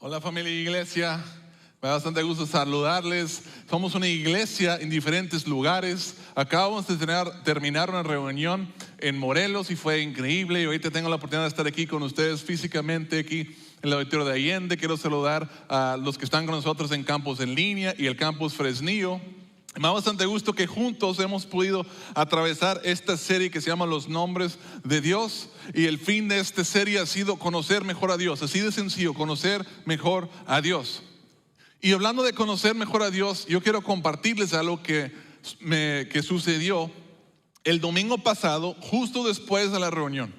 Hola familia y iglesia, me da bastante gusto saludarles. Somos una iglesia en diferentes lugares. Acabamos de terminar una reunión en Morelos y fue increíble. Y ahorita tengo la oportunidad de estar aquí con ustedes físicamente aquí en el auditorio de Allende. Quiero saludar a los que están con nosotros en campus en línea y el campus Fresnillo. Me da bastante gusto que juntos hemos podido atravesar esta serie que se llama Los Nombres de Dios. Y el fin de esta serie ha sido conocer mejor a Dios. Así de sencillo, conocer mejor a Dios. Y hablando de conocer mejor a Dios, yo quiero compartirles algo que sucedió el domingo pasado, justo después de la reunión.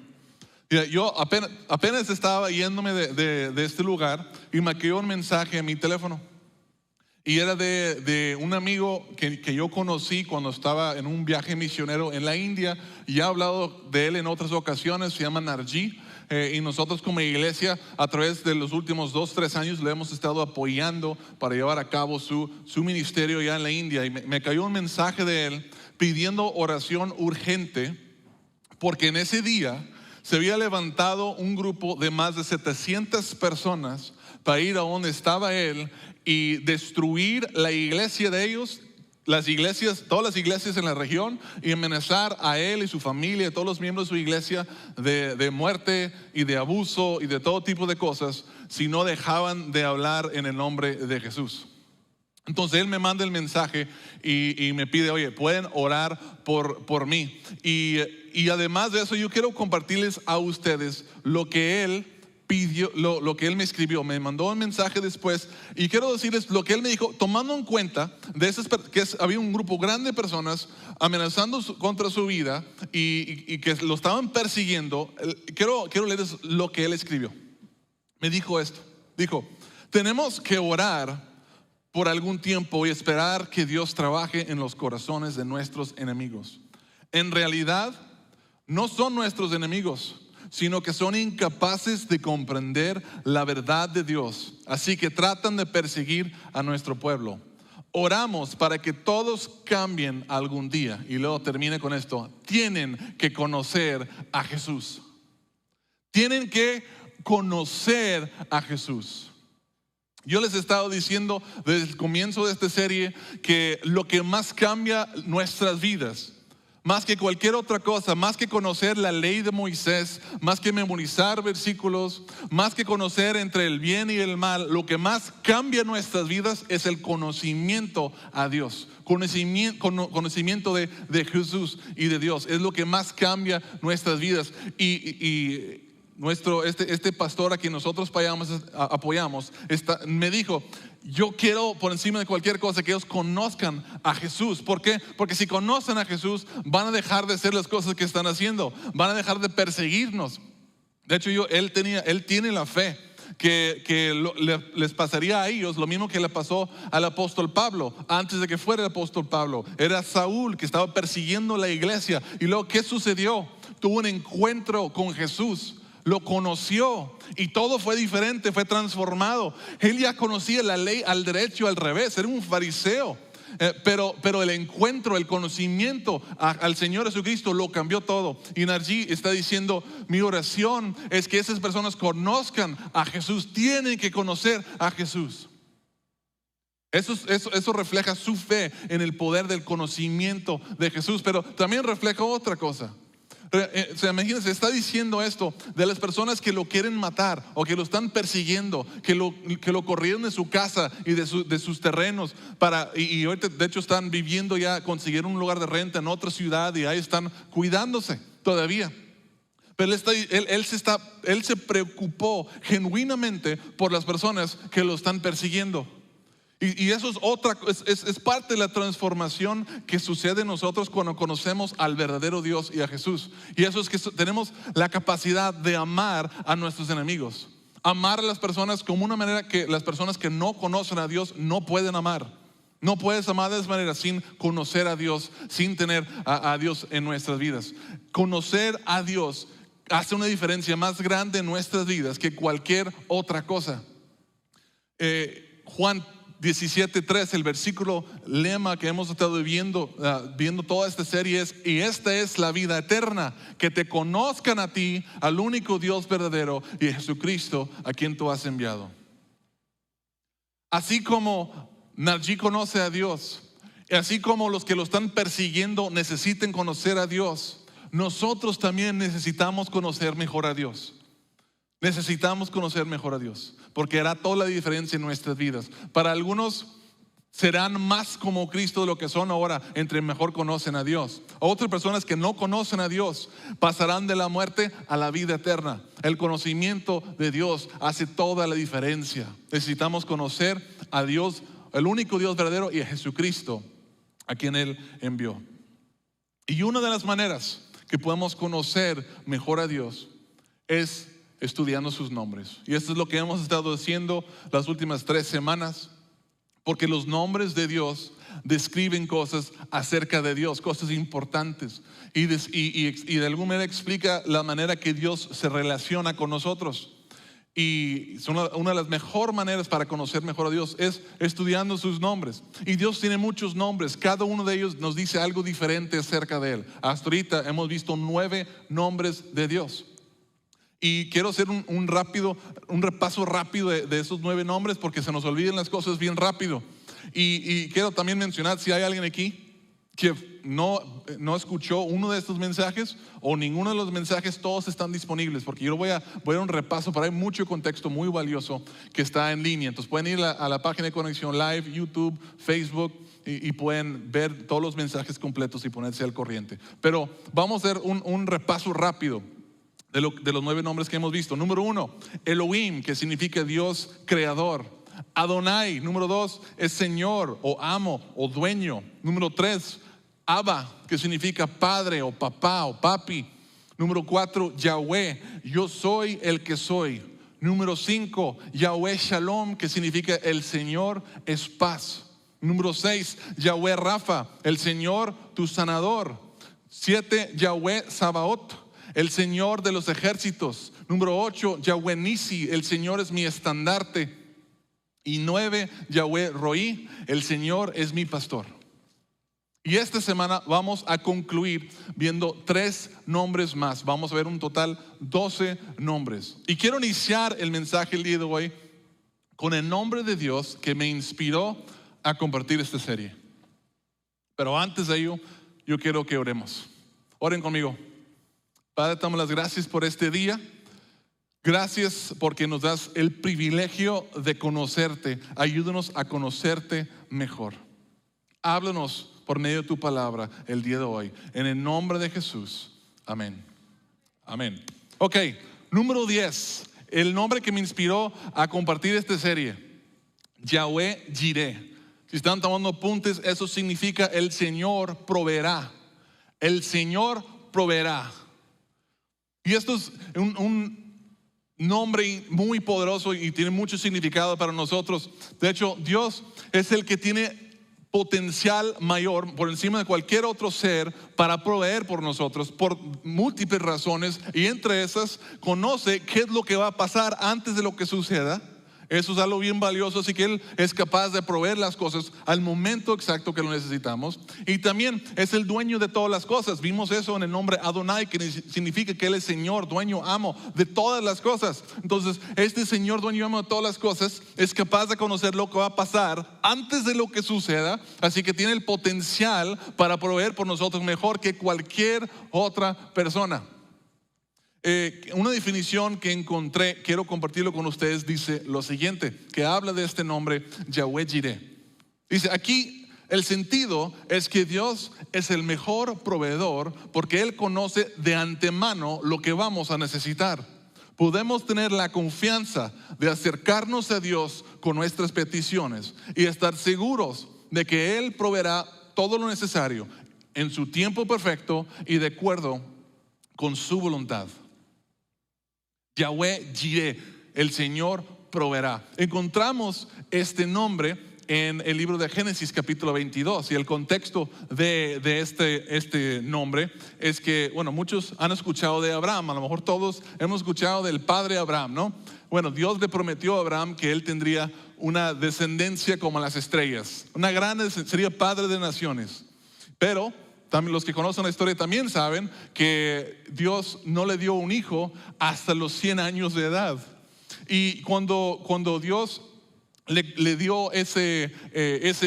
Yo apenas estaba yéndome de este lugar y me cayó un mensaje en mi teléfono. Y era de un amigo que yo conocí cuando estaba en un viaje misionero en la India. Y he hablado de él en otras ocasiones, se llama Narji. Y nosotros como iglesia a través de los últimos 2-3 años le hemos estado apoyando para llevar a cabo su ministerio ya en la India. Y me cayó un mensaje de él pidiendo oración urgente, porque en ese día se había levantado un grupo de más de 700 personas para ir a donde estaba él y destruir la iglesia de ellos, todas las iglesias en la región, y amenazar a él y su familia, a todos los miembros de su iglesia de muerte y de abuso y de todo tipo de cosas si no dejaban de hablar en el nombre de Jesús. Entonces él me manda el mensaje y me pide, oye, pueden orar por mí. Y además de eso, yo quiero compartirles a ustedes lo que él pidió, lo que él me escribió. Me mandó un mensaje después y quiero decirles lo que él me dijo, tomando en cuenta que había un grupo grande de personas amenazando contra su vida y que lo estaban persiguiendo. Quiero leerles lo que él escribió. Me dijo esto, dijo: tenemos que orar por algún tiempo y esperar que Dios trabaje en los corazones de nuestros enemigos. En realidad no son nuestros enemigos, sino que son incapaces de comprender la verdad de Dios, así que tratan de perseguir a nuestro pueblo. Oramos para que todos cambien algún día. Y luego termine con esto: tienen que conocer a Jesús. Tienen que conocer a Jesús. Yo les he estado diciendo desde el comienzo de esta serie que lo que más cambia nuestras vidas, más que cualquier otra cosa, más que conocer la ley de Moisés, más que memorizar versículos, más que conocer entre el bien y el mal, lo que más cambia nuestras vidas es el conocimiento a Dios, conocimiento de Jesús y de Dios. Es lo que más cambia nuestras vidas. Y este pastor a quien nosotros apoyamos me dijo: yo quiero por encima de cualquier cosa que ellos conozcan a Jesús. ¿Por qué? Porque si conocen a Jesús van a dejar de hacer las cosas que están haciendo, van a dejar de perseguirnos. De hecho él tiene la fe que les pasaría a ellos lo mismo que le pasó al apóstol Pablo antes de que fuera el apóstol Pablo. Era Saúl que estaba persiguiendo la iglesia, y luego ¿qué sucedió? Tuvo un encuentro con Jesús, lo conoció y todo fue diferente, fue transformado. Él ya conocía la ley al derecho y al revés, era un fariseo, pero el encuentro, el conocimiento al Señor Jesucristo lo cambió todo. Y Narji está diciendo: mi oración es que esas personas conozcan a Jesús, tienen que conocer a Jesús. Eso refleja su fe en el poder del conocimiento de Jesús, pero también refleja otra cosa. Imagínense, está diciendo esto de las personas que lo quieren matar o que lo están persiguiendo, que lo corrieron de su casa y de sus terrenos y ahorita de hecho están viviendo ya, consiguieron un lugar de renta en otra ciudad y ahí están cuidándose todavía. Pero él se preocupó genuinamente por las personas que lo están persiguiendo. Y eso es parte de la transformación que sucede en nosotros cuando conocemos al verdadero Dios y a Jesús. Y eso es que tenemos la capacidad de amar a nuestros enemigos, amar a las personas como una manera que las personas que no conocen a Dios no pueden amar. No puedes amar de esa manera sin conocer a Dios, sin tener a Dios en nuestras vidas. Conocer a Dios hace una diferencia más grande en nuestras vidas que cualquier otra cosa. Juan 17:3, el versículo lema que hemos estado viendo toda esta serie es: y esta es la vida eterna, que te conozcan a ti, al único Dios verdadero, y a Jesucristo a quien tú has enviado. Así como Narjí conoce a Dios, y así como los que lo están persiguiendo necesiten conocer a Dios, nosotros también necesitamos conocer mejor a Dios. Necesitamos conocer mejor a Dios, porque hará toda la diferencia en nuestras vidas. Para algunos serán más como Cristo de lo que son ahora, entre mejor conocen a Dios. Otras personas que no conocen a Dios pasarán de la muerte a la vida eterna. El conocimiento de Dios hace toda la diferencia. Necesitamos conocer a Dios, el único Dios verdadero, y a Jesucristo, a quien Él envió. Y una de las maneras que podemos conocer mejor a Dios es estudiando sus nombres. Y esto es lo que hemos estado haciendo las últimas 3 semanas, porque los nombres de Dios describen cosas acerca de Dios, cosas importantes, y de alguna manera explica la manera que Dios se relaciona con nosotros. Y una de las mejores maneras para conocer mejor a Dios es estudiando sus nombres. Y Dios tiene muchos nombres, cada uno de ellos nos dice algo diferente acerca de Él. Hasta ahorita hemos visto 9 nombres de Dios. Y quiero hacer un repaso rápido de esos 9 nombres, porque se nos olvidan las cosas bien rápido. Y quiero también mencionar, si hay alguien aquí que no escuchó uno de estos mensajes o ninguno de los mensajes, todos están disponibles, porque yo voy a dar un repaso, pero hay mucho contexto muy valioso que está en línea. Entonces pueden ir a la página de Conexión Live, YouTube, Facebook, y pueden ver todos los mensajes completos y ponerse al corriente. Pero vamos a hacer un repaso rápido de los 9 nombres que hemos visto. Número 1, Elohim, que significa Dios creador. Adonai, número 2, es Señor o amo o dueño. Número 3, Abba, que significa padre o papá o papi. Número 4, Yahweh, yo soy el que soy. Número 5, Yahweh Shalom, que significa el Señor es paz. Número 6, Yahweh Rafa, el Señor tu sanador. 7, Yahweh Sabaoth, el Señor de los ejércitos. Número 8, Yahweh Nisi, el Señor es mi estandarte. Y 9, Yahweh Roí, el Señor es mi pastor. Y esta semana vamos a concluir viendo 3 nombres más. Vamos a ver un total 12 nombres. Y quiero iniciar el mensaje el día de hoy con el nombre de Dios que me inspiró a compartir esta serie. Pero antes de ello, yo quiero que oremos. Oren conmigo. Padre, te damos las gracias por este día. Gracias porque nos das el privilegio de conocerte. Ayúdanos a conocerte mejor. Háblanos por medio de tu palabra el día de hoy. En el nombre de Jesús. Amén. Amén. Ok, número 10. El nombre que me inspiró a compartir esta serie. Yahweh Jireh. Si están tomando apuntes, eso significa el Señor proveerá. El Señor proveerá. Y esto es un nombre muy poderoso y tiene mucho significado para nosotros. De hecho, Dios es el que tiene potencial mayor por encima de cualquier otro ser para proveer por nosotros por múltiples razones, y entre esas conoce qué es lo que va a pasar antes de lo que suceda. Eso es algo bien valioso, así que Él es capaz de proveer las cosas al momento exacto que lo necesitamos. Y también es el dueño de todas las cosas. Vimos eso en el nombre Adonai, que significa que Él es Señor, dueño, amo de todas las cosas. Entonces, este Señor, dueño, amo de todas las cosas, es capaz de conocer lo que va a pasar antes de lo que suceda. Así que tiene el potencial para proveer por nosotros mejor que cualquier otra persona. Una definición que encontré, quiero compartirlo con ustedes, dice lo siguiente, que habla de este nombre Yahweh Jireh. Dice aquí, el sentido es que Dios es el mejor proveedor porque Él conoce de antemano lo que vamos a necesitar. Podemos tener la confianza de acercarnos a Dios con nuestras peticiones y estar seguros de que Él proveerá todo lo necesario en su tiempo perfecto y de acuerdo con su voluntad. Yahweh Jireh, el Señor proveerá. Encontramos este nombre en el libro de Génesis capítulo 22, y el contexto de este nombre es que, bueno, muchos han escuchado de Abraham, a lo mejor todos hemos escuchado del padre Abraham, ¿no? Bueno, Dios le prometió a Abraham que él tendría una descendencia como las estrellas, una gran, sería padre de naciones. Pero también los que conocen la historia también saben que Dios no le dio un hijo hasta los 100 años de edad. Y cuando Dios le dio ese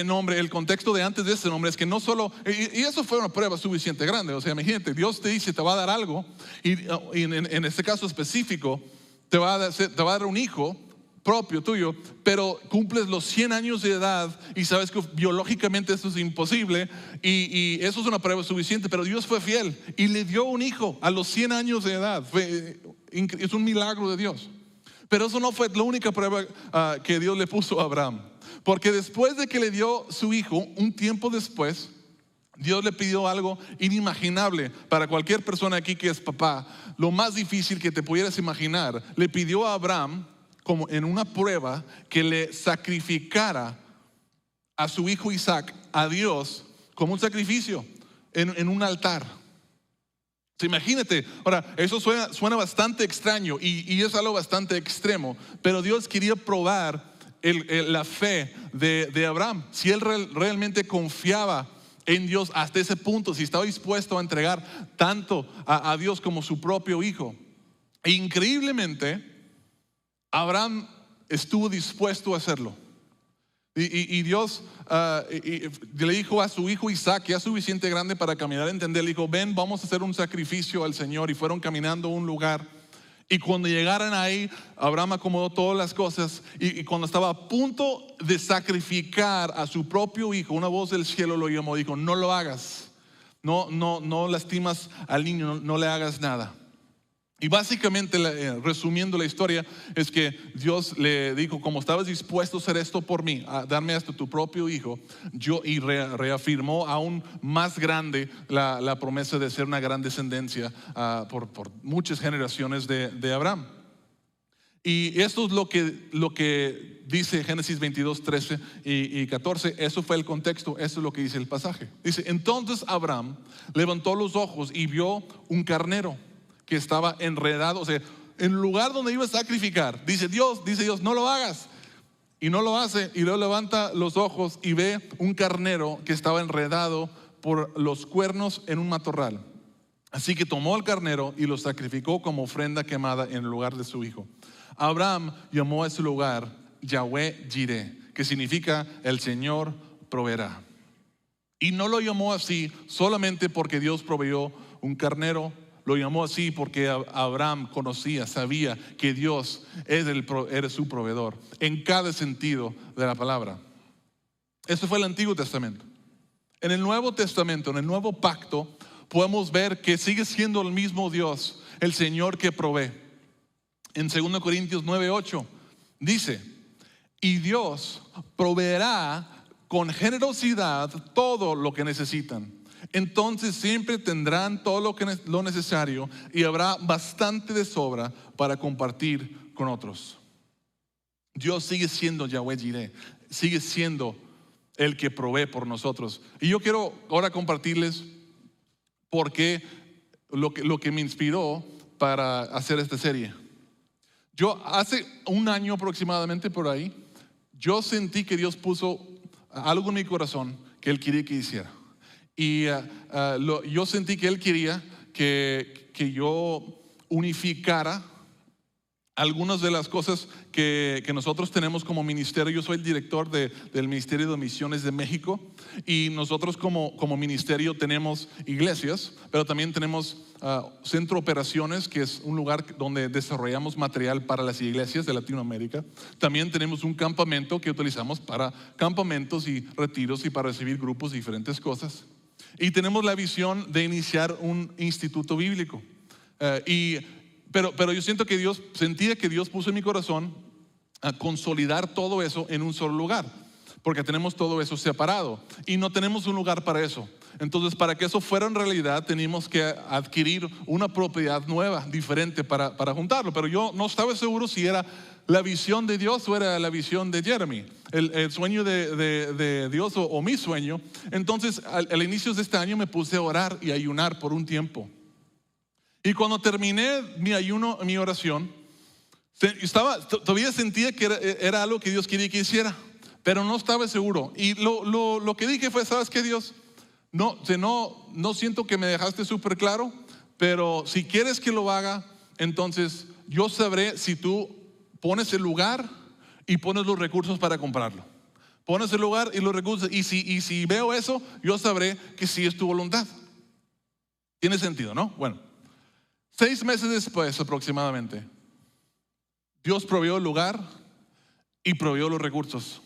nombre. El contexto de antes de ese nombre es que no solo, y eso fue una prueba suficiente grande. O sea, imagínate, Dios te dice, te va a dar algo, y en este caso específico, te va a dar un hijo propio tuyo, pero cumples los 100 años de edad y sabes que biológicamente eso es imposible, y eso es una prueba suficiente. Pero Dios fue fiel y le dio un hijo a los 100 años de edad. Es un milagro de Dios. Pero eso no fue la única prueba que Dios le puso a Abraham, porque después de que le dio su hijo, un tiempo después, Dios le pidió algo inimaginable para cualquier persona aquí que es papá. Lo más difícil que te pudieras imaginar. Le pidió a Abraham, como en una prueba, que le sacrificara a su hijo Isaac a Dios como un sacrificio en un altar. Imagínate, ahora eso suena bastante extraño y es algo bastante extremo, pero Dios quería probar la fe de Abraham, si él realmente confiaba en Dios hasta ese punto, si estaba dispuesto a entregar tanto a Dios como su propio hijo. E increíblemente, Abraham estuvo dispuesto a hacerlo. Y Dios le dijo a su hijo Isaac, ya suficiente grande para caminar, entender, le dijo, ven, vamos a hacer un sacrificio al Señor. Y fueron caminando a un lugar, y cuando llegaran ahí, Abraham acomodó todas las cosas, y cuando estaba a punto de sacrificar a su propio hijo, una voz del cielo lo llamó, dijo, no lo hagas, no lastimas al niño, no le hagas nada. Y básicamente, resumiendo la historia, es que Dios le dijo, como estabas dispuesto a hacer esto por mí, a darme hasta tu propio hijo, y reafirmó aún más grande la promesa de ser una gran descendencia por muchas generaciones de Abraham. Y esto es lo que dice Génesis 22, 13 y 14. Eso fue el contexto, eso es lo que dice el pasaje. Dice, entonces Abraham levantó los ojos y vio un carnero que estaba enredado, o sea, en el lugar donde iba a sacrificar. Dice Dios, no lo hagas. Y no lo hace, y luego levanta los ojos y ve un carnero que estaba enredado por los cuernos en un matorral. Así que tomó el carnero y lo sacrificó como ofrenda quemada en el lugar de su hijo. Abraham llamó a ese lugar Yahweh Jireh, que significa el Señor proveerá. Y no lo llamó así solamente porque Dios proveyó un carnero. Lo llamó así porque Abraham sabía que Dios era su proveedor en cada sentido de la palabra. Eso fue el Antiguo Testamento. En el Nuevo Testamento, en el Nuevo Pacto, podemos ver que sigue siendo el mismo Dios, el Señor que provee. En 2 Corintios 9:8 dice, y Dios proveerá con generosidad todo lo que necesitan. Entonces siempre tendrán todo lo necesario, y habrá bastante de sobra para compartir con otros. Dios sigue siendo Yahweh Jireh, sigue siendo el que provee por nosotros. Y yo quiero ahora compartirles por qué lo que me inspiró para hacer esta serie. Yo hace un año aproximadamente por ahí, yo sentí que Dios puso algo en mi corazón que Él quería que hiciera. Y yo sentí que Él quería que yo unificara algunas de las cosas que nosotros tenemos como ministerio. Yo soy el director del Ministerio de Misiones de México, y nosotros como ministerio tenemos iglesias, pero también tenemos Centro Operaciones, que es un lugar donde desarrollamos material para las iglesias de Latinoamérica. También tenemos un campamento que utilizamos para campamentos y retiros y para recibir grupos de diferentes cosas. Y tenemos la visión de iniciar un instituto bíblico. Pero yo sentía que Dios puso en mi corazón a consolidar todo eso en un solo lugar, porque tenemos todo eso separado y no tenemos un lugar para eso. Entonces, para que eso fuera en realidad, teníamos que adquirir una propiedad nueva, diferente para juntarlo. Pero yo no estaba seguro si era la visión de Dios o era la visión de Jeremy, el sueño de Dios o mi sueño. Entonces, al inicio de este año me puse a orar y ayunar por un tiempo. Y cuando terminé mi ayuno, mi oración, todavía sentía que era algo que Dios quería que hiciera, pero no estaba seguro. Y lo que dije fue, ¿sabes qué, Dios? No siento que me dejaste súper claro, pero si quieres que lo haga, entonces yo sabré si tú pones el lugar y pones los recursos para comprarlo. Pones el lugar y los recursos, y si veo eso, yo sabré que sí es tu voluntad. Tiene sentido, ¿no? Bueno, 6 meses después aproximadamente, Dios proveyó el lugar y proveyó los recursos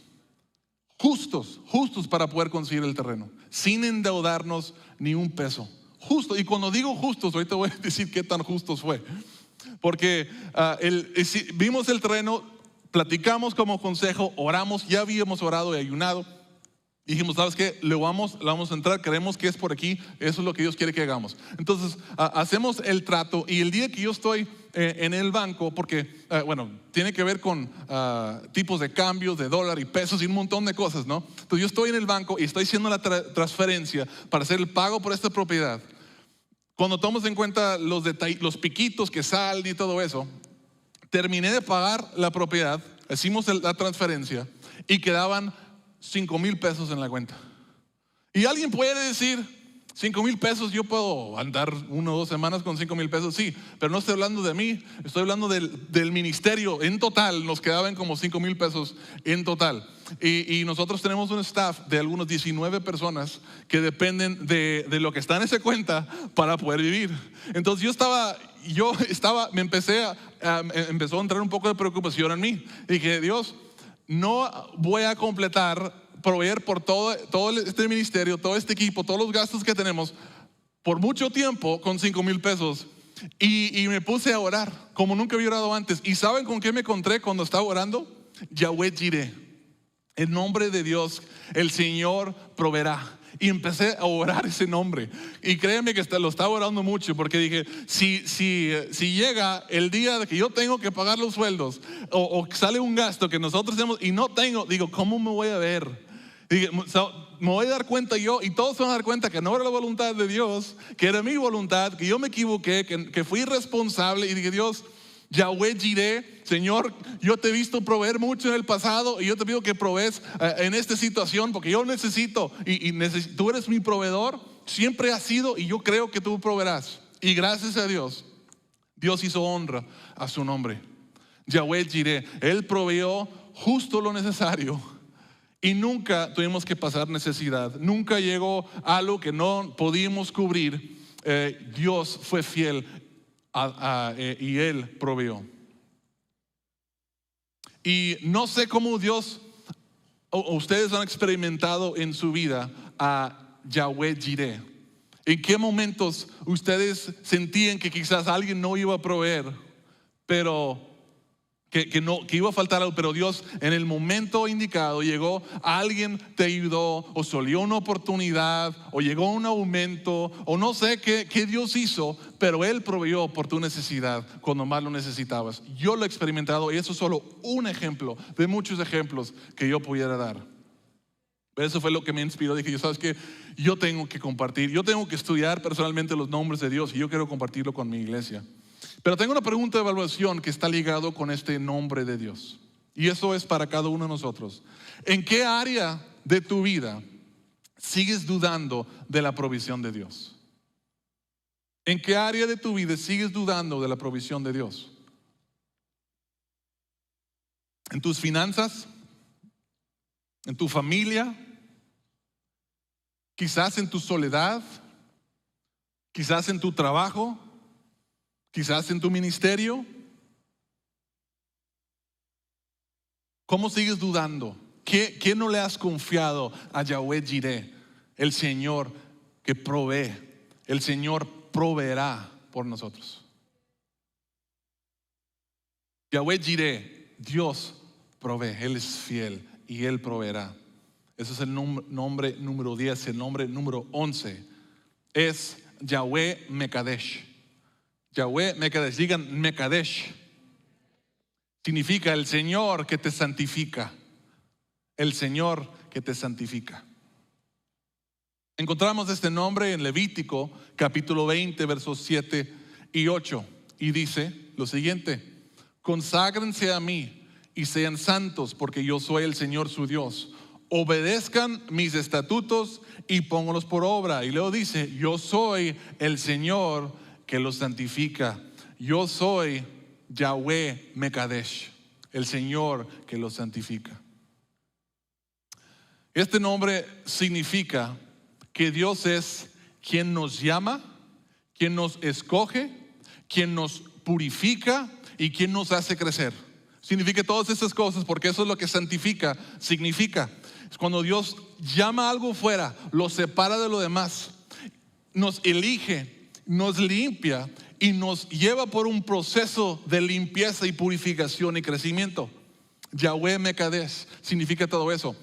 justos para poder conseguir el terreno, sin endeudarnos ni un peso. Justo, y cuando digo justos, ahorita voy a decir qué tan justos fue. Porque vimos el terreno, platicamos como consejo, oramos, ya habíamos orado y ayunado. Dijimos, ¿sabes qué? Le vamos a entrar, creemos que es por aquí, eso es lo que Dios quiere que hagamos. Entonces, hacemos el trato, y el día que yo estoy en el banco, porque, tiene que ver con tipos de cambios de dólar y pesos y un montón de cosas, ¿no? Entonces, yo estoy en el banco y estoy haciendo la transferencia para hacer el pago por esta propiedad. Cuando tomamos en cuenta los piquitos que salen y todo eso, terminé de pagar la propiedad, hicimos la transferencia y quedaban 5,000 pesos en la cuenta. Y alguien puede decir, 5,000 pesos, yo puedo andar 1 o 2 semanas con 5,000 pesos, sí, pero no estoy hablando de mí, estoy hablando del ministerio. En total nos quedaban como 5,000 pesos en total. Y nosotros tenemos un staff de algunos 19 personas que dependen de lo que está en esa cuenta para poder vivir. Entonces empezó a entrar un poco de preocupación en mí. Dije, Dios, no voy a proveer por todo este ministerio, todo este equipo, todos los gastos que tenemos por mucho tiempo con 5,000 pesos. Y me puse a orar como nunca había orado antes. ¿Y saben con qué me encontré cuando estaba orando? Yahweh Jireh. En nombre de Dios, el Señor proveerá. Y empecé a orar ese nombre. Y créeme que lo estaba orando mucho, porque dije, si llega el día de que yo tengo que pagar los sueldos, o sale un gasto que nosotros tenemos y no tengo, digo, ¿cómo me voy a ver? Dije, me voy a dar cuenta yo, y todos se van a dar cuenta que no era la voluntad de Dios, que era mi voluntad, que yo me equivoqué, que fui irresponsable. Y dije, Dios, Yahweh Jireh, Señor, yo te he visto proveer mucho en el pasado, y yo te pido que provees en esta situación, porque yo necesito, tú eres mi proveedor, siempre has sido, y yo creo que tú proveerás. Y gracias a Dios, Dios hizo honra a su nombre. Yahweh Jireh, Él proveyó justo lo necesario, y nunca tuvimos que pasar necesidad, nunca llegó algo que no podíamos cubrir. Dios fue fiel y Él proveyó. Y no sé cómo Dios o ustedes han experimentado en su vida a Yahweh Jireh. ¿En qué momentos ustedes sentían que quizás alguien no iba a proveer, pero que iba a faltar algo, pero Dios en el momento indicado llegó, alguien te ayudó, o salió una oportunidad, o llegó un aumento, o no sé qué Dios hizo, pero Él proveyó por tu necesidad cuando más lo necesitabas? Yo lo he experimentado, y eso es solo un ejemplo de muchos ejemplos que yo pudiera dar. Eso fue lo que me inspiró. Dije, ¿sabes qué? Yo tengo que compartir, yo tengo que estudiar personalmente los nombres de Dios, y yo quiero compartirlo con mi iglesia. Pero tengo una pregunta de evaluación que está ligado con este nombre de Dios, y eso es para cada uno de nosotros. ¿En qué área de tu vida sigues dudando de la provisión de Dios? ¿En qué área de tu vida sigues dudando de la provisión de Dios? ¿En tus finanzas? ¿En tu familia? ¿Quizás en tu soledad? ¿Quizás en tu trabajo? ¿Quizás en tu ministerio? ¿Cómo sigues dudando? ¿Qué no le has confiado a Yahweh Jireh? El Señor que provee, el Señor proveerá por nosotros. Yahweh Jireh, Dios provee, Él es fiel y Él proveerá. Ese es el nombre número 10. El nombre número 11 es Yahweh Mekadesh. Yahweh Mekadesh, digan Mekadesh. Significa el Señor que te santifica. El Señor que te santifica. Encontramos este nombre en Levítico capítulo 20 versos 7 y 8, y dice lo siguiente: conságrense a mí y sean santos, porque yo soy el Señor su Dios. Obedezcan mis estatutos y pónganlos por obra. Y luego dice, yo soy el Señor que los santifica. Yo soy Yahweh Mekadesh. el Señor que los santifica. Este nombre significa que Dios es quien nos llama, quien nos escoge, quien nos purifica y quien nos hace crecer. Significa todas esas cosas porque eso es lo que santifica significa. Es cuando Dios llama algo fuera, lo separa de lo demás, nos elige, nos limpia y nos lleva por un proceso de limpieza y purificación y crecimiento. Yahweh Mekadesh significa todo eso.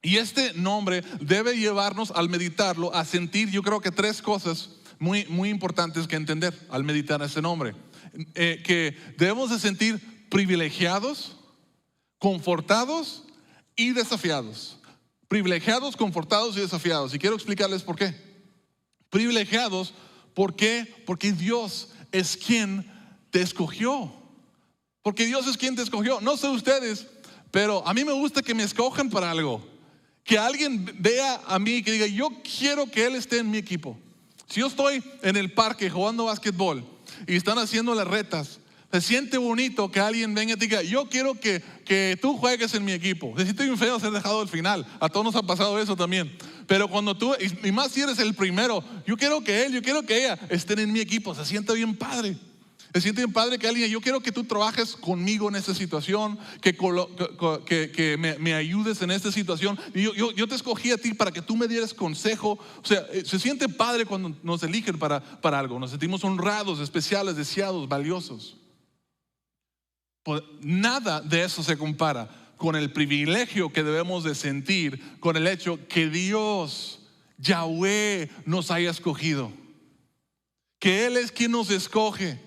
Y este nombre debe llevarnos al meditarlo, a sentir, yo creo que tres cosas muy, muy importantes que entender al meditar ese nombre. Que debemos de sentir privilegiados, confortados y desafiados. Privilegiados, confortados y desafiados. Y quiero explicarles por qué. Privilegiados, ¿por qué? Porque Dios es quien te escogió. Porque Dios es quien te escogió. No sé ustedes, pero a mí me gusta que me escojan para algo. Que alguien vea a mí y que diga, yo quiero que él esté en mi equipo. Si yo estoy en el parque jugando básquetbol y están haciendo las retas, se siente bonito que alguien venga y diga, yo quiero que tú juegues en mi equipo. Se siente bien feo ser dejado al final. A todos nos ha pasado eso también. Pero cuando tú, y más si eres el primero, yo quiero que él, yo quiero que ella estén en mi equipo. Se siente bien padre. Se siente bien padre que alguien, yo quiero que tú trabajes conmigo en esta situación, que me ayudes en esta situación. Y yo te escogí a ti para que tú me dieras consejo. O sea, se siente padre cuando nos eligen para algo. Nos sentimos honrados, especiales, deseados, valiosos. Pues nada de eso se compara con el privilegio que debemos de sentir con el hecho que Dios, Yahweh, nos haya escogido. Que Él es quien nos escoge.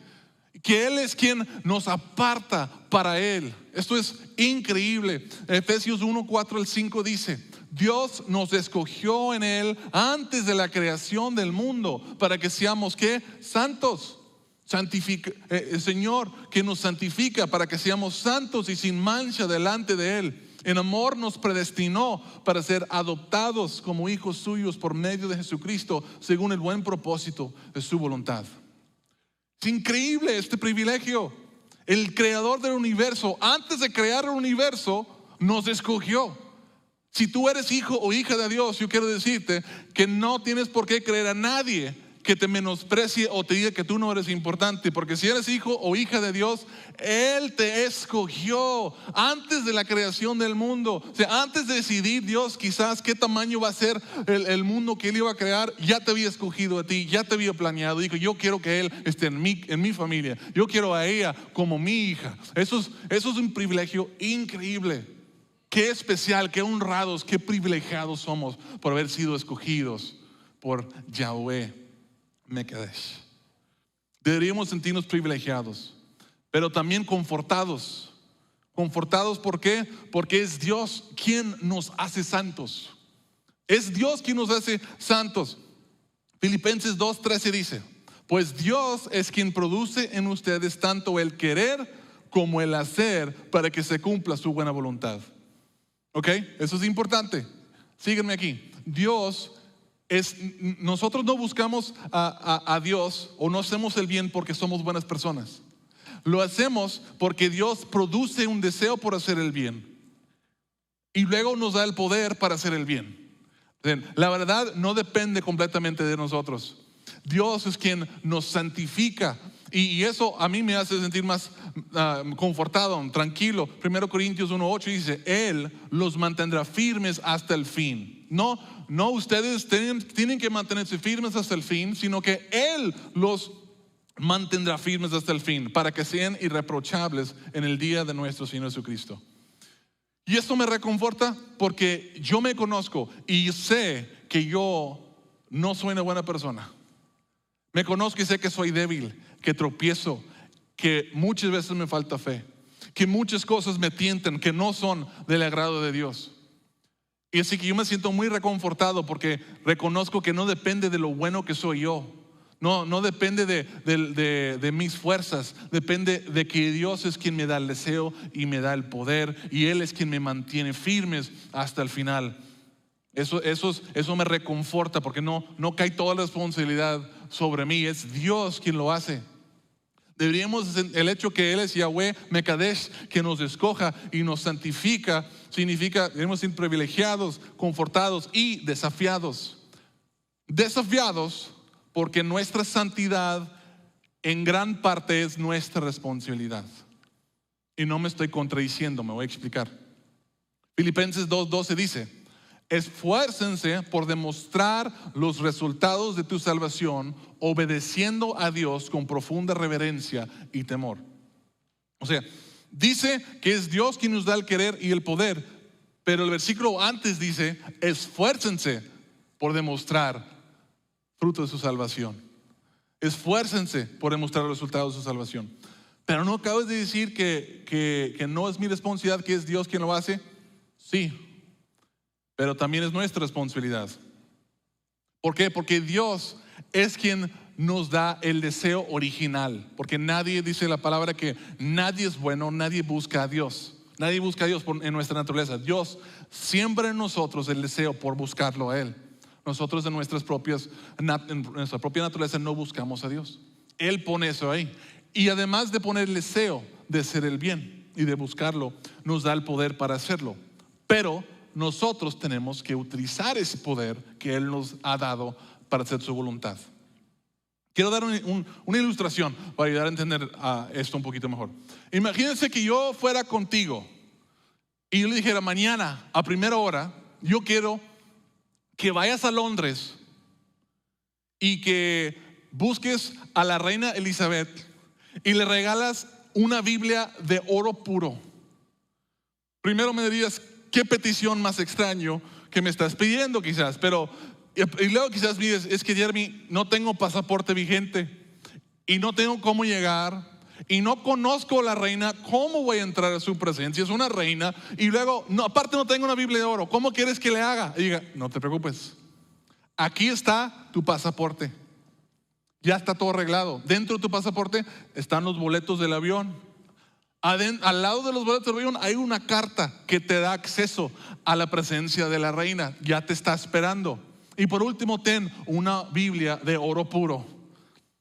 Que Él es quien nos aparta para Él. Esto es increíble. Efesios 1, 4 al 5 dice: Dios nos escogió en Él antes de la creación del mundo para que seamos ¿qué? Santos. El Señor que nos santifica para que seamos santos y sin mancha delante de Él. En amor nos predestinó para ser adoptados como hijos suyos por medio de Jesucristo, según el buen propósito de su voluntad. Es increíble este privilegio. El creador del universo, antes de crear el universo, nos escogió. Si tú eres hijo o hija de Dios, yo quiero decirte que no tienes por qué creer a nadie que te menosprecie o te diga que tú no eres importante, porque si eres hijo o hija de Dios, Él te escogió antes de la creación del mundo. O sea, antes de decidir Dios quizás qué tamaño va a ser el mundo que Él iba a crear, ya te había escogido a ti, ya te había planeado. Dijo, yo quiero que Él esté en mi familia, yo quiero a ella como mi hija. Eso es un privilegio increíble. Qué especial, qué honrados, qué privilegiados somos por haber sido escogidos por Yahweh Mekadesh. Deberíamos sentirnos privilegiados, pero también confortados. Confortados, ¿por qué? Porque es Dios quien nos hace santos. Es Dios quien nos hace santos. Filipenses 2:13 dice: pues Dios es quien produce en ustedes tanto el querer como el hacer para que se cumpla su buena voluntad. ¿Ok? Eso es importante. Síguenme aquí. Nosotros no buscamos a Dios o no hacemos el bien porque somos buenas personas. Lo hacemos porque Dios produce un deseo por hacer el bien y luego nos da el poder para hacer el bien. La verdad no depende completamente de nosotros. Dios es quien nos santifica y eso a mí me hace sentir más confortado, tranquilo. 1 Corintios 1:8 dice: Él los mantendrá firmes hasta el fin. No ustedes tienen que mantenerse firmes hasta el fin, sino que Él los mantendrá firmes hasta el fin para que sean irreprochables en el día de nuestro Señor Jesucristo. Y esto me reconforta porque yo me conozco y sé que yo no soy una buena persona. Me conozco y sé que soy débil, que tropiezo, que muchas veces me falta fe, que muchas cosas me tientan que no son del agrado de Dios. Y así que yo me siento muy reconfortado porque reconozco que no depende de lo bueno que soy yo. No depende de mis fuerzas. Depende de que Dios es quien me da el deseo y me da el poder. Y Él es quien me mantiene firmes hasta el final. Eso me reconforta porque no cae toda la responsabilidad sobre mí. Es Dios quien lo hace. Deberíamos, el hecho que Él es Yahweh Mekadesh, que nos escoja y nos santifica, significa debemos ser privilegiados, confortados y desafiados. Desafiados porque nuestra santidad en gran parte es nuestra responsabilidad. Y no me estoy contradiciendo, me voy a explicar. Filipenses 2:12 dice: esfuércense por demostrar los resultados de tu salvación, obedeciendo a Dios con profunda reverencia y temor. O sea, dice que es Dios quien nos da el querer y el poder, pero el versículo antes dice: esfuércense por demostrar fruto de su salvación. Esfuércense por demostrar los resultados de su salvación. Pero no acabas de decir que no es mi responsabilidad, que es Dios quien lo hace. Sí, pero también es nuestra responsabilidad. ¿Por qué? Porque Dios es quien nos da el deseo original. Porque nadie, dice la palabra, que nadie es bueno, nadie busca a Dios. Nadie busca a Dios en nuestra naturaleza. Dios siembra en nosotros el deseo por buscarlo a Él. Nosotros en nuestra propia naturaleza no buscamos a Dios. Él pone eso ahí. Y además de poner el deseo de hacer el bien y de buscarlo, nos da el poder para hacerlo. Pero nosotros tenemos que utilizar ese poder que Él nos ha dado para hacer su voluntad. Quiero dar una ilustración para ayudar a entender esto un poquito mejor. Imagínense que yo fuera contigo y yo le dijera: mañana a primera hora yo quiero que vayas a Londres y que busques a la reina Elizabeth y le regalas una Biblia de oro puro. Primero me dirías: qué petición más extraño que me estás pidiendo, quizás. Pero y luego quizás me dices: es que Jeremy, no tengo pasaporte vigente y no tengo cómo llegar y no conozco a la reina. ¿Cómo voy a entrar a su presencia? Es una reina. Y luego, no, aparte no tengo una Biblia de oro. ¿Cómo quieres que le haga? Y diga: no te preocupes, aquí está tu pasaporte. Ya está todo arreglado. Dentro de tu pasaporte están los boletos del avión. Al lado de los boletos del avión hay una carta que te da acceso a la presencia de la reina. Ya te está esperando. Y por último, ten una Biblia de oro puro.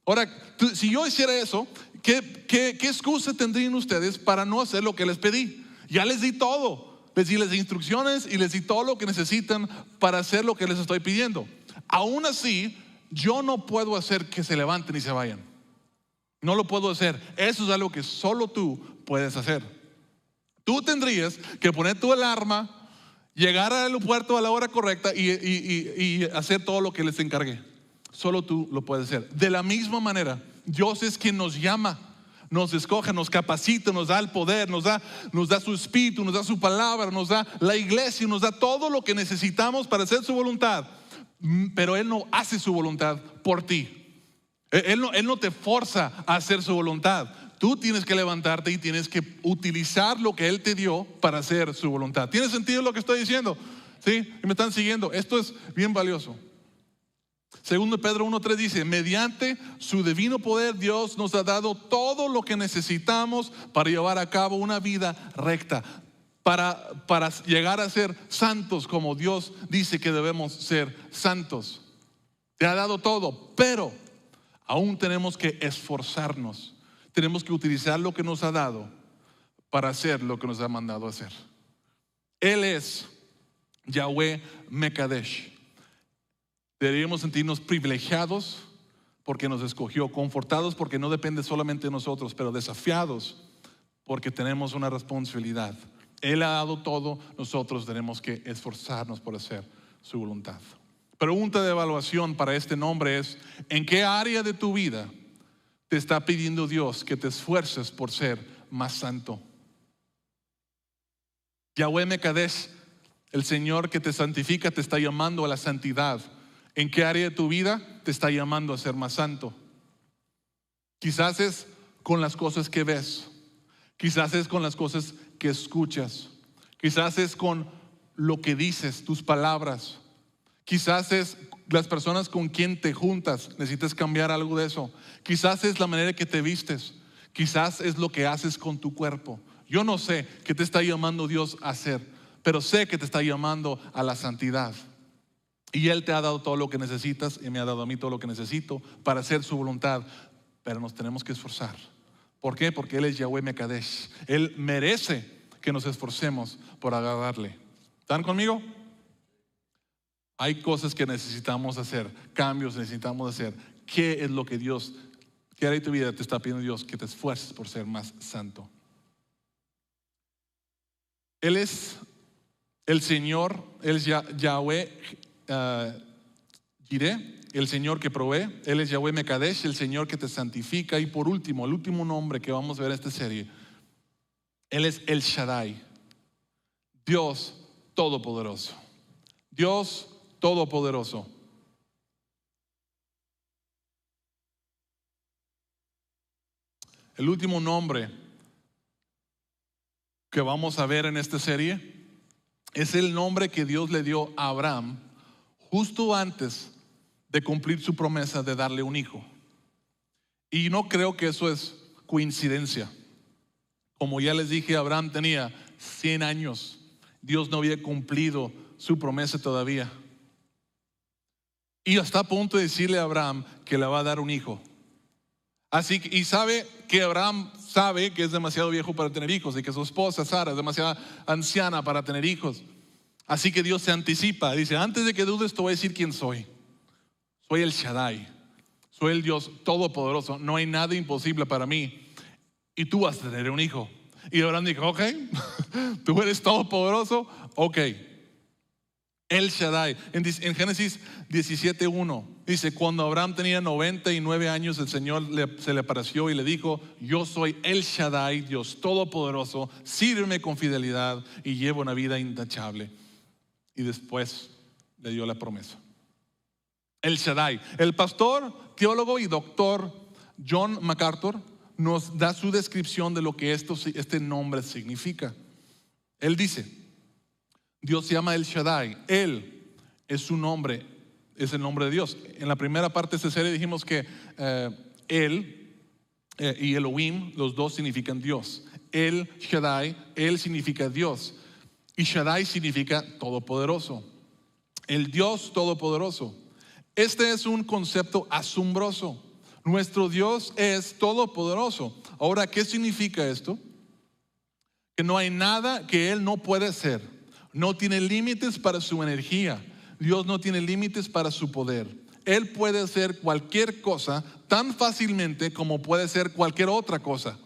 Ahora, si yo hiciera eso, ¿qué excusa tendrían ustedes para no hacer lo que les pedí? Ya les di todo. Les di las instrucciones y les di todo lo que necesitan para hacer lo que les estoy pidiendo. Aún así, yo no puedo hacer que se levanten y se vayan. No lo puedo hacer. Eso es algo que solo tú puedes hacer. Tú tendrías que poner tu alarma, llegar al aeropuerto a la hora correcta y hacer todo lo que les encargué. Solo tú lo puedes hacer. De la misma manera, Dios es quien nos llama, nos escoge, nos capacita, nos da el poder, nos da su espíritu, nos da su palabra, nos da la iglesia, nos da todo lo que necesitamos para hacer su voluntad. Pero Él no hace su voluntad por ti. Él no te forza a hacer su voluntad. Tú tienes que levantarte y tienes que utilizar lo que Él te dio para hacer su voluntad. ¿Tiene sentido lo que estoy diciendo? ¿Sí? ¿Y me están siguiendo? Esto es bien valioso. Segundo Pedro 1:3 dice: mediante su divino poder Dios nos ha dado todo lo que necesitamos para llevar a cabo una vida recta, para llegar a ser santos como Dios dice que debemos ser santos. Te ha dado todo, pero aún tenemos que esforzarnos. Tenemos que utilizar lo que nos ha dado para hacer lo que nos ha mandado hacer. Él es Yahweh Mekadesh. Deberíamos sentirnos privilegiados porque nos escogió, confortados porque no depende solamente de nosotros, pero desafiados porque tenemos una responsabilidad. Él ha dado todo, nosotros tenemos que esforzarnos por hacer su voluntad. Pregunta de evaluación para este nombre es: ¿en qué área de tu vida te está pidiendo Dios que te esfuerces por ser más santo? Yahweh Mekadesh, el Señor que te santifica, te está llamando a la santidad. ¿En qué área de tu vida te está llamando a ser más santo? Quizás es con las cosas que ves. Quizás es con las cosas que escuchas. Quizás es con lo que dices, tus palabras. Quizás es las personas con quien te juntas. Necesitas cambiar algo de eso. Quizás es la manera que te vistes. Quizás es lo que haces con tu cuerpo. Yo no sé qué te está llamando Dios a hacer, pero sé que te está llamando a la santidad. Y Él te ha dado todo lo que necesitas y me ha dado a mí todo lo que necesito para hacer su voluntad. Pero nos tenemos que esforzar. ¿Por qué? Porque Él es Yahweh Mekadesh. Él merece que nos esforcemos por agradarle. ¿Están conmigo? Hay cosas que necesitamos hacer, cambios necesitamos hacer. ¿Qué es lo que Dios, qué área de tu vida te está pidiendo Dios? Que te esfuerces por ser más santo. Él es el Señor, Él es Yahweh Jireh, el Señor que provee. Él es Yahweh Mekadesh, el Señor que te santifica. Y por último, el último nombre que vamos a ver en esta serie, Él es El Shaddai, Dios Todopoderoso. Dios Todopoderoso. El último nombre que vamos a ver en esta serie es el nombre que Dios le dio a Abraham justo antes de cumplir su promesa de darle un hijo. Y no creo que eso es coincidencia. Como ya les dije, Abraham tenía 100 años. Dios no había cumplido su promesa todavía. Y está a punto de decirle a Abraham que le va a dar un hijo. Así que, y sabe que Abraham sabe que es demasiado viejo para tener hijos y que su esposa Sara es demasiado anciana para tener hijos. Así que Dios se anticipa, dice: antes de que dudes te voy a decir quién soy. Soy el Shaddai, soy el Dios Todopoderoso, no hay nada imposible para mí y tú vas a tener un hijo. Y Abraham dijo: ok, tú eres todopoderoso, ok. El Shaddai. En Génesis 17:1 dice: cuando Abraham tenía 99 años, el Señor se le apareció y le dijo: yo soy el Shaddai, Dios Todopoderoso, sírveme con fidelidad y lleva una vida intachable. Y después le dio la promesa. El Shaddai. El pastor, teólogo y doctor John MacArthur nos da su descripción de lo que este nombre significa. Él dice: Dios se llama El Shaddai. Él es su nombre, es el nombre de Dios. En la primera parte de esta serie dijimos que Él y Elohim, los dos significan Dios. El Shaddai, Él significa Dios. Y Shaddai significa todopoderoso. El Dios todopoderoso. Este es un concepto asombroso. Nuestro Dios es todopoderoso. Ahora, ¿qué significa esto? Que no hay nada que Él no puede hacer. No tiene límites para su energía. Dios no tiene límites para su poder. Él puede hacer cualquier cosa tan fácilmente como puede hacer cualquier otra cosa.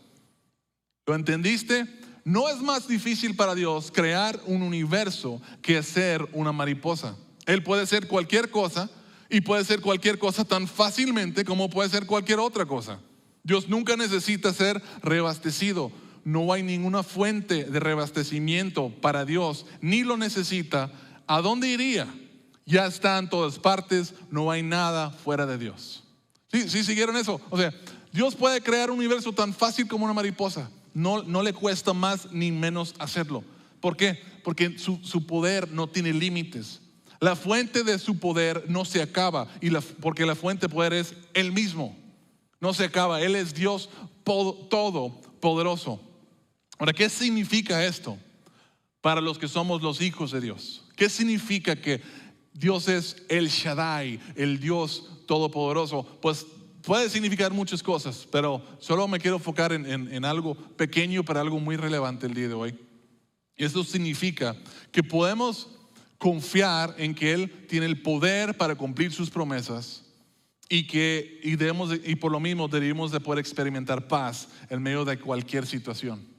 ¿Lo entendiste? No es más difícil para Dios crear un universo que hacer una mariposa. Él puede hacer cualquier cosa y puede hacer cualquier cosa tan fácilmente como puede hacer cualquier otra cosa. Dios nunca necesita ser reabastecido. No hay ninguna fuente de reabastecimiento para Dios, ni lo necesita. ¿A dónde iría? Ya está en todas partes, no hay nada fuera de Dios. ¿Sí siguieron eso? O sea, Dios puede crear un universo tan fácil como una mariposa. No le cuesta más ni menos hacerlo. ¿Por qué? Porque su poder no tiene límites. La fuente de su poder no se acaba, porque la fuente de poder es Él mismo. No se acaba. Él es Dios todopoderoso. Ahora, ¿qué significa esto para los que somos los hijos de Dios? ¿Qué significa que Dios es el Shaddai, el Dios todopoderoso? Pues puede significar muchas cosas, pero solo me quiero enfocar en algo pequeño, pero algo muy relevante el día de hoy. Y eso significa que podemos confiar en que Él tiene el poder para cumplir sus promesas y por lo mismo debemos de poder experimentar paz en medio de cualquier situación.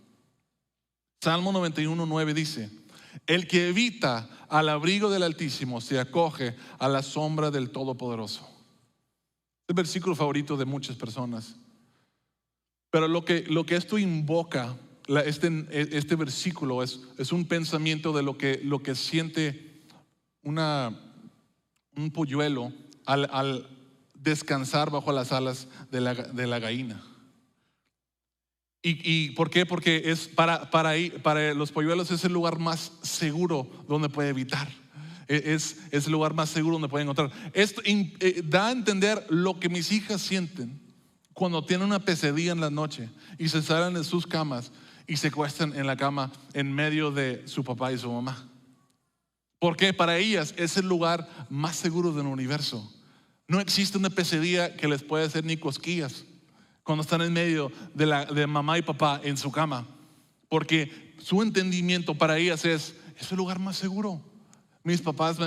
Salmo 91:9 dice: el que habita al abrigo del Altísimo se acoge a la sombra del Todopoderoso. Es el versículo favorito de muchas personas. Pero lo que esto invoca, este versículo es un pensamiento de lo que siente un polluelo al descansar bajo las alas de la gallina. ¿Y por qué? Porque es para los polluelos es el lugar más seguro donde puede habitar. Es el lugar más seguro donde puede encontrar. Esto da a entender lo que mis hijas sienten cuando tienen una pesadilla en la noche y se salen de sus camas y se acuestan en la cama en medio de su papá y su mamá. Porque para ellas es el lugar más seguro del universo. No existe una pesadilla que les pueda hacer ni cosquillas. cuando están en medio de mamá y papá en su cama, porque su entendimiento para ellas es el lugar más seguro. Mis papás,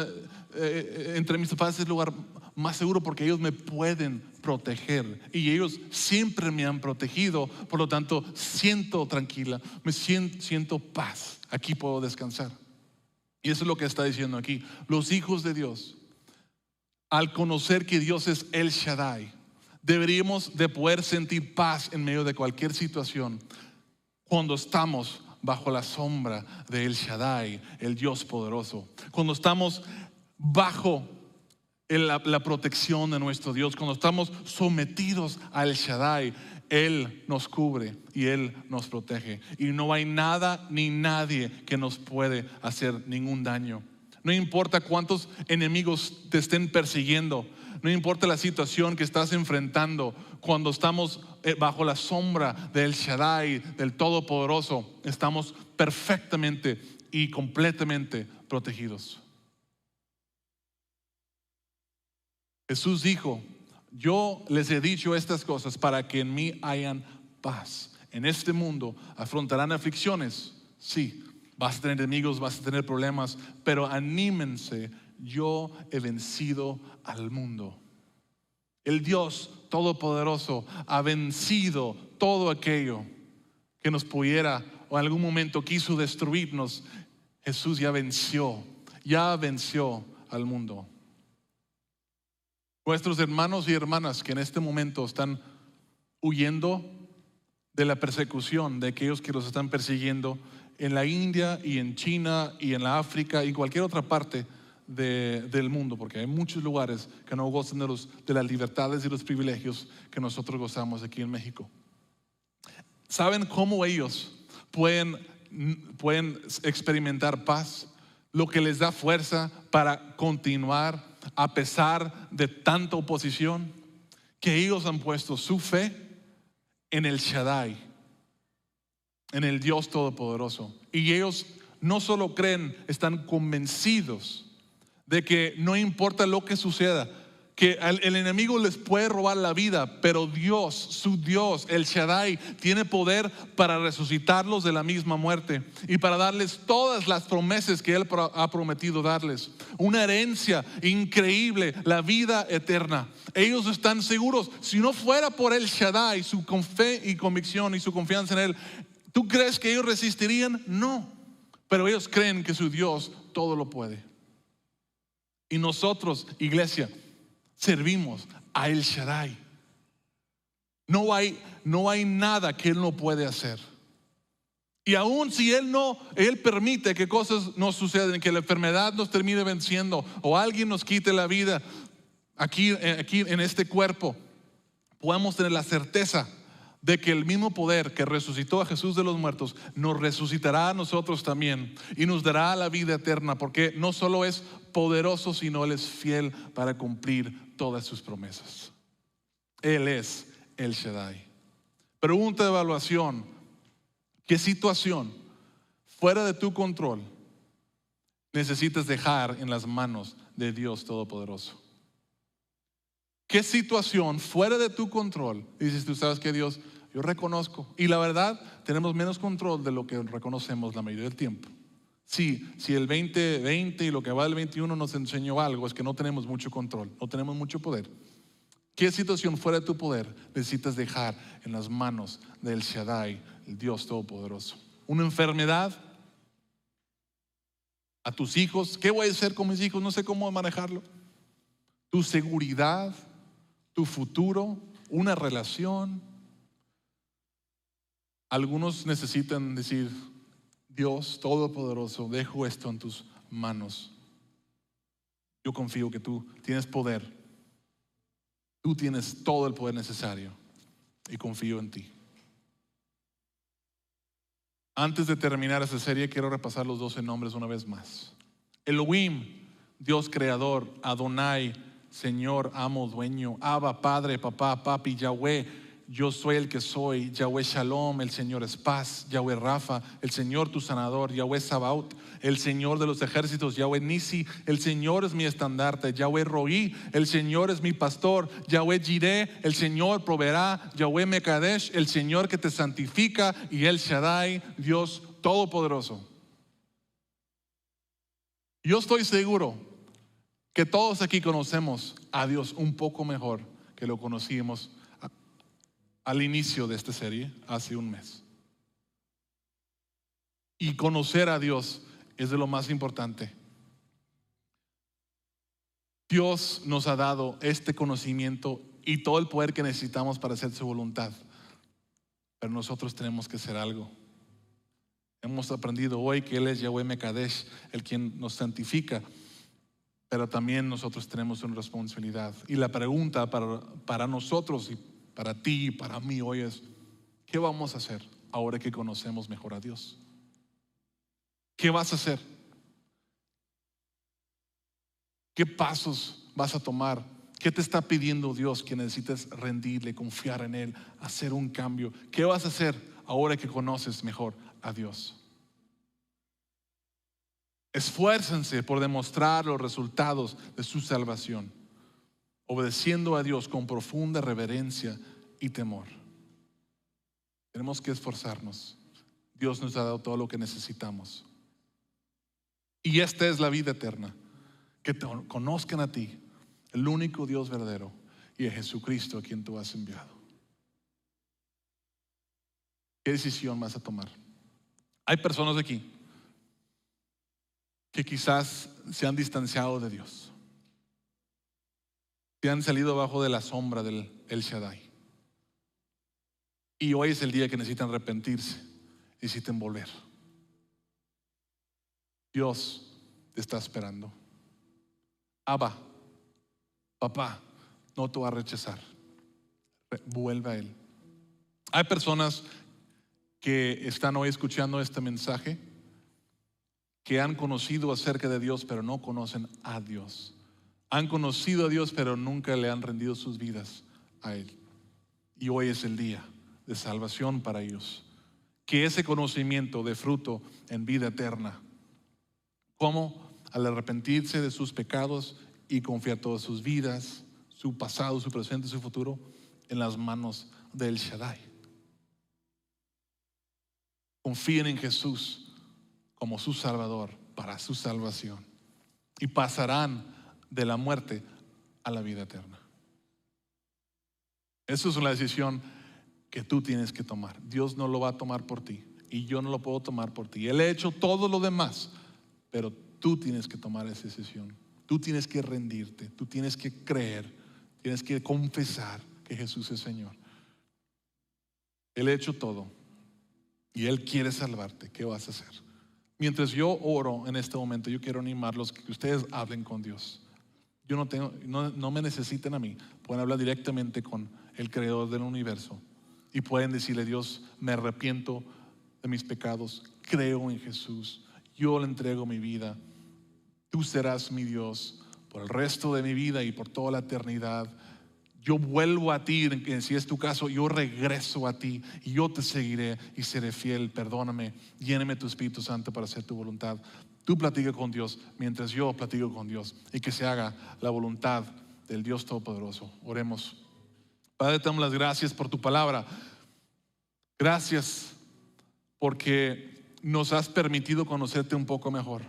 entre mis papás es el lugar más seguro porque ellos me pueden proteger y ellos siempre me han protegido, por lo tanto siento tranquila, siento paz, aquí puedo descansar. Y eso es lo que está diciendo aquí. Los hijos de Dios, al conocer que Dios es El Shaddai, deberíamos de poder sentir paz en medio de cualquier situación cuando estamos bajo la sombra de El Shaddai, el Dios poderoso. Cuando estamos bajo la protección de nuestro Dios, cuando estamos sometidos a El Shaddai, Él nos cubre y Él nos protege. Y no hay nada ni nadie que nos puede hacer ningún daño. No importa cuántos enemigos te estén persiguiendo, no importa la situación que estás enfrentando, cuando estamos bajo la sombra del Shaddai, del Todopoderoso, estamos perfectamente y completamente protegidos. Jesús dijo: yo les he dicho estas cosas para que en mí hayan paz. En este mundo afrontarán aflicciones, sí, vas a tener enemigos, vas a tener problemas, pero anímense, yo he vencido al mundo. El Dios Todopoderoso ha vencido todo aquello que nos pudiera o en algún momento quiso destruirnos. Jesús ya venció al mundo. Nuestros hermanos y hermanas que en este momento están huyendo de la persecución de aquellos que los están persiguiendo en la India y en China y en la África y cualquier otra parte del mundo, porque hay muchos lugares que no gozan de las libertades y los privilegios que nosotros gozamos aquí en México. ¿Saben cómo ellos pueden experimentar paz? Lo que les da fuerza para continuar a pesar de tanta oposición, que ellos han puesto su fe en el Shaddai, en el Dios Todopoderoso. Y ellos no solo creen, están convencidos de que no importa lo que suceda, que el enemigo les puede robar la vida, pero Dios, su Dios, el Shaddai, tiene poder para resucitarlos de la misma muerte y para darles todas las promesas que Él ha prometido darles. Una herencia increíble, la vida eterna. Ellos están seguros. Si no fuera por el Shaddai, su fe y convicción y su confianza en Él, ¿tú crees que ellos resistirían? No. Pero ellos creen que su Dios todo lo puede. Y nosotros, iglesia, servimos a El Shaddai. No hay nada que Él no puede hacer. Y aun si Él permite que cosas no sucedan, que la enfermedad nos termine venciendo o alguien nos quite la vida aquí en este cuerpo, podemos tener la certeza de que el mismo poder que resucitó a Jesús de los muertos nos resucitará a nosotros también y nos dará la vida eterna, porque no solo es poderoso, sino Él es fiel para cumplir todas sus promesas. Él es El Shaddai. Pregunta de evaluación: ¿qué situación fuera de tu control necesitas dejar en las manos de Dios Todopoderoso? ¿Qué situación fuera de tu control dices tú, sabes que Dios, yo reconozco? Y la verdad, tenemos menos control de lo que reconocemos la mayoría del tiempo. Sí, si el 2020 y lo que va del 21 nos enseñó algo, es que no tenemos mucho control, no tenemos mucho poder. ¿Qué situación fuera de tu poder necesitas dejar en las manos del Shaddai, el Dios Todopoderoso? ¿Una enfermedad? ¿A tus hijos? ¿Qué voy a hacer con mis hijos? No sé cómo manejarlo. ¿Tu seguridad? ¿Tu futuro? ¿Una relación? Algunos necesitan decir: Dios Todopoderoso, dejo esto en tus manos. Yo confío que tú tienes poder. Tú tienes todo el poder necesario y confío en ti. Antes de terminar esta serie, quiero repasar los 12 nombres una vez más. Elohim, Dios creador. Adonai, Señor, amo, dueño. Abba, Padre, Papá, Papi. Yahweh, yo soy el que soy, Yahweh Shalom, el Señor es paz, Yahweh Rafa, el Señor tu sanador, Yahweh Sabaoth, el Señor de los ejércitos, Yahweh Nisi, el Señor es mi estandarte, Yahweh Roí, el Señor es mi pastor, Yahweh Jireh, el Señor proveerá, Yahweh Mekadesh, el Señor que te santifica, y el Shaddai, Dios Todopoderoso. Yo estoy seguro que todos aquí conocemos a Dios un poco mejor que lo conocíamos al inicio de esta serie, hace un mes. Y conocer a Dios es de lo más importante. Dios nos ha dado este conocimiento y todo el poder que necesitamos para hacer su voluntad. Pero nosotros tenemos que hacer algo. Hemos aprendido hoy que Él es Yahweh Mekadesh, el quien nos santifica. Pero también nosotros tenemos una responsabilidad. Y la pregunta para nosotros y para ti y para mí hoy es: ¿qué vamos a hacer ahora que conocemos mejor a Dios? ¿Qué vas a hacer? ¿Qué pasos vas a tomar? ¿Qué te está pidiendo Dios que necesites rendirle, confiar en Él, hacer un cambio? ¿Qué vas a hacer ahora que conoces mejor a Dios? Esfuércense por demostrar los resultados de su salvación, obedeciendo a Dios con profunda reverencia y temor. Tenemos que esforzarnos. Dios nos ha dado todo lo que necesitamos. Y esta es la vida eterna: que te conozcan a ti, el único Dios verdadero, y a Jesucristo a quien tú has enviado. ¿Qué decisión vas a tomar? Hay personas aquí que quizás se han distanciado de Dios, que han salido bajo de la sombra del El Shaddai, y hoy es el día que necesitan arrepentirse, necesitan volver. Dios te está esperando. Abba, papá, no te va a rechazar. Vuelve a Él. Hay personas que están hoy escuchando este mensaje, que han conocido acerca de Dios, pero no conocen a Dios. Han conocido a Dios, pero nunca le han rendido sus vidas a Él. Y hoy es el día de salvación para ellos. Que ese conocimiento dé fruto en vida eterna. ¿Cómo? Al arrepentirse de sus pecados y confiar todas sus vidas, su pasado, su presente y su futuro en las manos del Shaddai. Confíen en Jesús como su Salvador para su salvación, y pasarán de la muerte a la vida eterna. Eso es una decisión que tú tienes que tomar. Dios no lo va a tomar por ti, y yo no lo puedo tomar por ti. Él ha hecho todo lo demás, pero tú tienes que tomar esa decisión. Tú tienes que rendirte, tú tienes que creer, tienes que confesar que Jesús es Señor. Él ha hecho todo y Él quiere salvarte. ¿Qué vas a hacer? Mientras yo oro en este momento, yo quiero animarlos que ustedes hablen con Dios. Yo no me necesiten a mí. Pueden hablar directamente con el Creador del universo y pueden decirle: Dios, me arrepiento de mis pecados, creo en Jesús, yo le entrego mi vida, tú serás mi Dios por el resto de mi vida y por toda la eternidad. Yo vuelvo a ti, si es tu caso, yo regreso a ti y yo te seguiré y seré fiel. Perdóname, lléname tu Espíritu Santo para hacer tu voluntad. Tú platica con Dios mientras yo platico con Dios, y que se haga la voluntad del Dios Todopoderoso. Oremos. Padre, te damos las gracias por tu palabra. Gracias porque nos has permitido conocerte un poco mejor.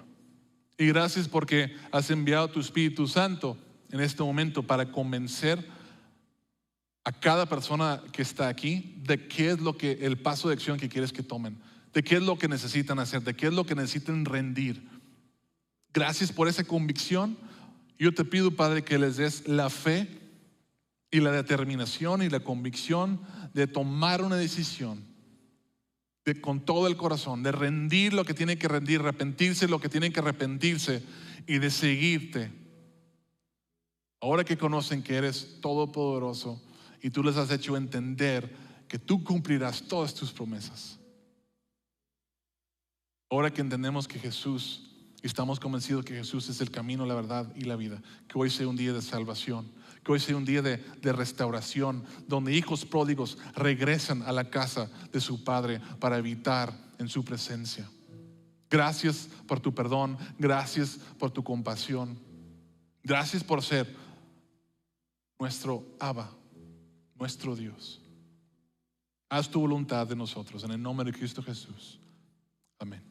Y gracias porque has enviado tu Espíritu Santo en este momento para convencer a cada persona que está aquí de qué es lo que el paso de acción que quieres que tomen, de qué es lo que necesitan hacer, de qué es lo que necesitan rendir. Gracias por esa convicción. Yo te pido, Padre, que les des la fe y la determinación y la convicción de tomar una decisión con todo el corazón, de rendir lo que tienen que rendir, arrepentirse lo que tienen que arrepentirse, y de seguirte. Ahora que conocen que eres todopoderoso y tú les has hecho entender que tú cumplirás todas tus promesas. Ahora que entendemos que Jesús, y estamos convencidos que Jesús es el camino, la verdad y la vida, que hoy sea un día de salvación, Que hoy sea un día de restauración, donde hijos pródigos regresan a la casa de su padre para habitar en su presencia. Gracias por tu perdón, gracias por tu compasión, gracias por ser nuestro Abba, nuestro Dios. Haz tu voluntad de nosotros, en el nombre de Cristo Jesús. Amén.